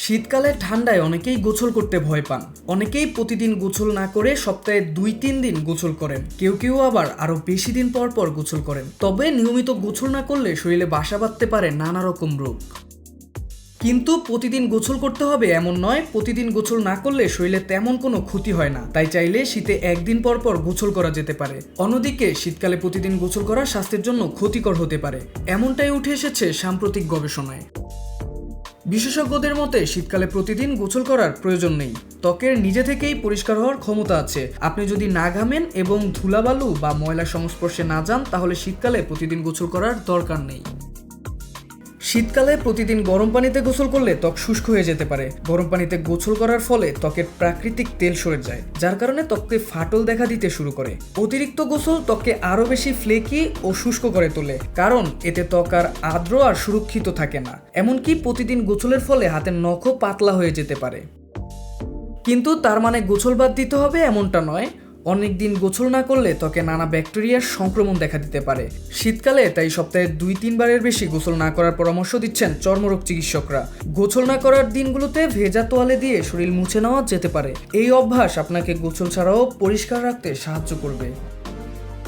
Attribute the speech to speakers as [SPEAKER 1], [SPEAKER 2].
[SPEAKER 1] শীতকালে ঠান্ডায় অনেকেই গোসল করতে ভয় পান। অনেকেই প্রতিদিন গোসল না করে সপ্তাহে 2-3 দিন গোসল করেন। কেউ কেউ আবার আরো বেশি দিন পর পর গোসল করেন। তবে নিয়মিত গোসল না করলে শরীরে বাসা বাঁধতে পারে নানা রকম রোগ। কিন্তু প্রতিদিন গোসল করতে হবে এমন নয়। প্রতিদিন গোসল না করলে শরীরে তেমন কোনো ক্ষতি হয় না। তাই চাইলে শীতে একদিন পর পর গোসল করা যেতে পারে। অন্যদিকে শীতকালে প্রতিদিন গোসল করা স্বাস্থ্যের জন্য ক্ষতিকর হতে পারে, এমনটাই উঠে এসেছে সাম্প্রতিক গবেষণায়। বিশেষজ্ঞদের মতে শীতকালে প্রতিদিন গোসল করার প্রয়োজন নেই। ত্বকের নিজে থেকেই পরিষ্কার হওয়ার ক্ষমতা আছে। আপনি যদি না ঘামেন এবং ধুলাবালু বা ময়লার সংস্পর্শে না যান, তাহলে শীতকালে প্রতিদিন গোসল করার দরকার নেই। শীতকালে প্রতিদিন গরম পানিতে গোসল করলে ত্বক শুষ্ক হয়ে যেতে পারে। গরম পানিতে গোসল করার ফলে ত্বকের প্রাকৃতিক তেল সরে যায়, যার কারণে ত্বকে ফাটল দেখা দিতে শুরু করে। অতিরিক্ত গোসল ত্বককে আরো বেশি ফ্লেকি ও শুষ্ক করে তোলে, কারণ এতে ত্বক আর আর্দ্র আর সুরক্ষিত থাকে না। এমনকি প্রতিদিন গোসলের ফলে হাতের নখও পাতলা হয়ে যেতে পারে। কিন্তু তার মানে গোসল বাদ দিতে হবে এমনটা নয়। অনেক দিন গোসল না করলে ত্বকে নানা ব্যাকটেরিয়ার সংক্রমণ দেখা দিতে পারে। শীতকালে তাই সপ্তাহে 2-3 বারের বেশি গোসল না করার পরামর্শ দিচ্ছেন চর্মরোগ চিকিৎসকরা। গোসল না করার দিনগুলোতে ভেজা তোয়ালে দিয়ে শরীর মুছে নেওয়া যেতে পারে। এই অভ্যাস আপনাকে গোসল ছাড়াও পরিষ্কার রাখতে সাহায্য করবে।